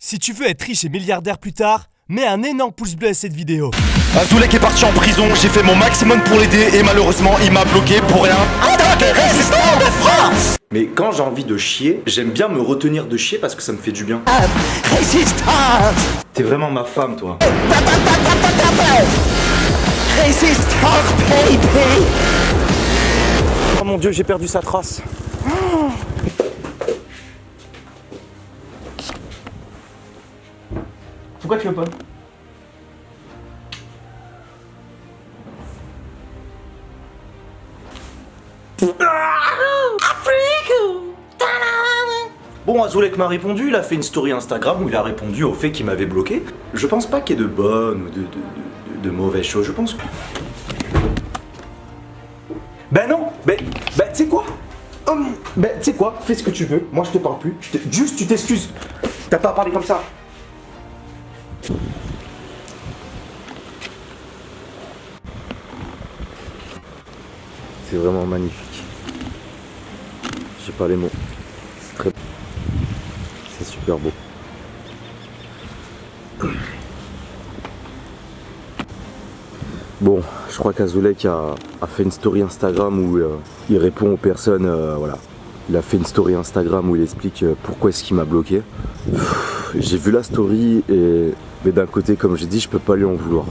Si tu veux être riche et milliardaire plus tard, mets un énorme pouce bleu à cette vidéo. Azoulek est parti en prison, j'ai fait mon maximum pour l'aider et malheureusement il m'a bloqué pour rien. En tant que résistant de France. Mais quand j'ai envie de chier, j'aime bien me retenir de chier parce que ça me fait du bien. Résistance. T'es vraiment ma femme toi. Résistance, baby. Oh mon dieu, j'ai perdu sa trace. Pourquoi tu veux pas? Bon, Azoulek m'a répondu, il a fait une story Instagram où il a répondu au fait qu'il m'avait bloqué. Je pense pas qu'il y ait de bonnes ou de mauvaises choses, je pense que... Ben non, ben tu sais quoi? Ben tu sais quoi? Fais ce que tu veux, moi je te parle plus. Juste tu t'excuses. T'as pas à parler comme ça. C'est vraiment magnifique. J'ai pas les mots. C'est très... C'est super beau. Bon, je crois qu'Azoulek a fait une story Instagram où il répond aux personnes, voilà. Il a fait une story Instagram où il explique pourquoi est-ce qu'il m'a bloqué. J'ai vu la story mais d'un côté, comme j'ai dit, je peux pas lui en vouloir.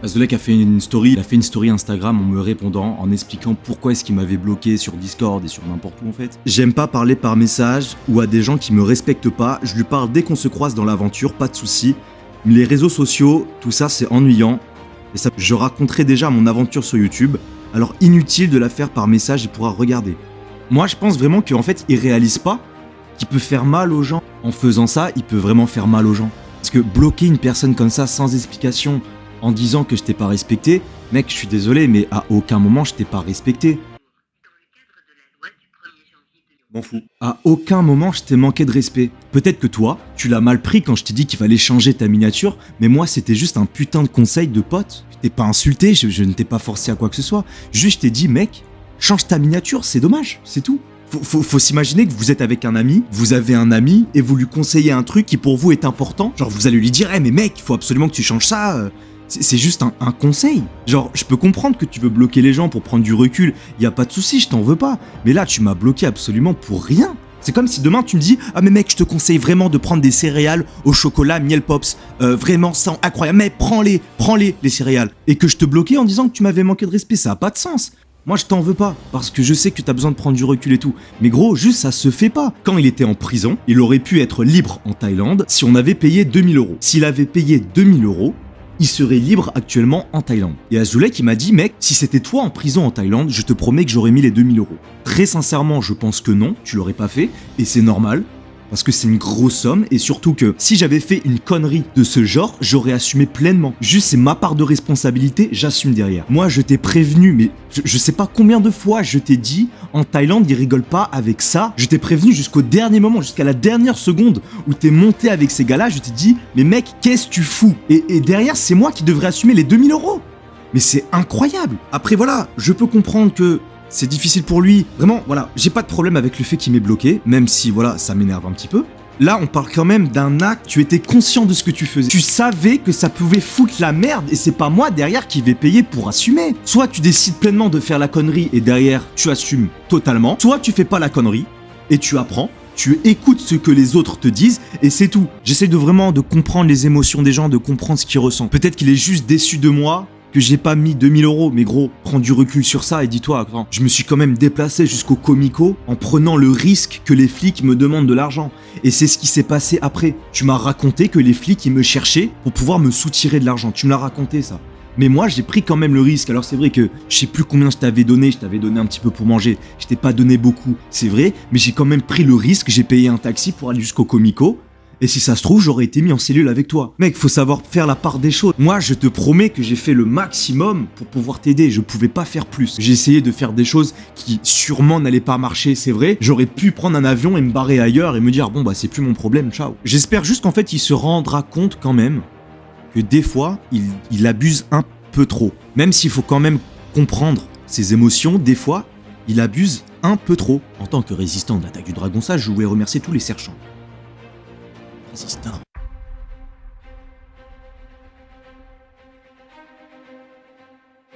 Azoulek a fait une story Instagram en me répondant, en expliquant pourquoi est-ce qu'il m'avait bloqué sur Discord et sur n'importe où en fait. J'aime pas parler par message ou à des gens qui me respectent pas, je lui parle dès qu'on se croise dans l'aventure, pas de soucis. Mais les réseaux sociaux, tout ça c'est ennuyant. Et ça, je raconterai déjà mon aventure sur YouTube, alors inutile de la faire par message, il pourra regarder. Moi je pense vraiment qu'en fait il réalise pas qu'il peut faire mal aux gens. En faisant ça, il peut vraiment faire mal aux gens. Parce que bloquer une personne comme ça sans explication, en disant que je t'ai pas respecté, mec, je suis désolé, mais à aucun moment je t'ai pas respecté. M'en fous. À aucun moment je t'ai manqué de respect. Peut-être que toi, tu l'as mal pris quand je t'ai dit qu'il fallait changer ta miniature, mais moi c'était juste un putain de conseil de pote. Je t'ai pas insulté, je ne t'ai pas forcé à quoi que ce soit. Juste je t'ai dit, mec, change ta miniature, c'est dommage, c'est tout. Faut s'imaginer que vous êtes avec un ami, vous avez un ami et vous lui conseillez un truc qui pour vous est important. Genre vous allez lui dire, hey, mais mec, il faut absolument que tu changes ça. C'est juste un conseil. Genre, je peux comprendre que tu veux bloquer les gens pour prendre du recul, y a pas de souci, je t'en veux pas. Mais là, tu m'as bloqué absolument pour rien. C'est comme si demain tu me dis, ah mais mec, je te conseille vraiment de prendre des céréales au chocolat miel pops. Vraiment, ça incroyable. Mais prends-les les céréales. Et que je te bloquais en disant que tu m'avais manqué de respect, ça a pas de sens. Moi, je t'en veux pas, parce que je sais que t'as besoin de prendre du recul et tout. Mais gros, juste ça se fait pas. Quand il était en prison, il aurait pu être libre en Thaïlande si on avait payé 2000 €. S'il avait payé 2000 €, il serait libre actuellement en Thaïlande. Et Azoulek, il m'a dit, mec, si c'était toi en prison en Thaïlande, je te promets que j'aurais mis les 2000 €. Très sincèrement, je pense que non, tu l'aurais pas fait, et c'est normal. Parce que c'est une grosse somme, et surtout que si j'avais fait une connerie de ce genre, j'aurais assumé pleinement. Juste, c'est ma part de responsabilité, j'assume derrière. Moi, je t'ai prévenu, mais je sais pas combien de fois je t'ai dit, en Thaïlande, ils rigolent pas avec ça. Je t'ai prévenu jusqu'au dernier moment, jusqu'à la dernière seconde où t'es monté avec ces gars-là, je t'ai dit, mais mec, qu'est-ce que tu fous? Et derrière, c'est moi qui devrais assumer les 2000 €. Mais c'est incroyable. Après, voilà, je peux comprendre que c'est difficile pour lui. Vraiment, voilà, j'ai pas de problème avec le fait qu'il m'ait bloqué, même si, voilà, ça m'énerve un petit peu. Là, on parle quand même d'un acte, tu étais conscient de ce que tu faisais. Tu savais que ça pouvait foutre la merde, et c'est pas moi derrière qui vais payer pour assumer. Soit tu décides pleinement de faire la connerie, et derrière, tu assumes totalement. Soit tu fais pas la connerie, et tu apprends. Tu écoutes ce que les autres te disent, et c'est tout. J'essaie de vraiment de comprendre les émotions des gens, de comprendre ce qu'ils ressentent. Peut-être qu'il est juste déçu de moi, que j'ai pas mis 2000 €, mais gros, prends du recul sur ça et dis-toi, attends, je me suis quand même déplacé jusqu'au Comico en prenant le risque que les flics me demandent de l'argent. Et c'est ce qui s'est passé après. Tu m'as raconté que les flics, ils me cherchaient pour pouvoir me soutirer de l'argent. Tu me l'as raconté, ça. Mais moi, j'ai pris quand même le risque. Alors c'est vrai que je sais plus combien je t'avais donné un petit peu pour manger. Je t'ai pas donné beaucoup, c'est vrai, mais j'ai quand même pris le risque, j'ai payé un taxi pour aller jusqu'au Comico. Et si ça se trouve, j'aurais été mis en cellule avec toi. Mec, faut savoir faire la part des choses. Moi, je te promets que j'ai fait le maximum pour pouvoir t'aider. Je pouvais pas faire plus. J'ai essayé de faire des choses qui sûrement n'allaient pas marcher, c'est vrai. J'aurais pu prendre un avion et me barrer ailleurs et me dire, bon bah c'est plus mon problème, ciao. J'espère juste qu'en fait, il se rendra compte quand même que des fois, il abuse un peu trop. Même s'il faut quand même comprendre ses émotions, des fois, Il abuse un peu trop. En tant que résistant de l'attaque du Dragon Sage, je voulais remercier tous les sergents. Résistant.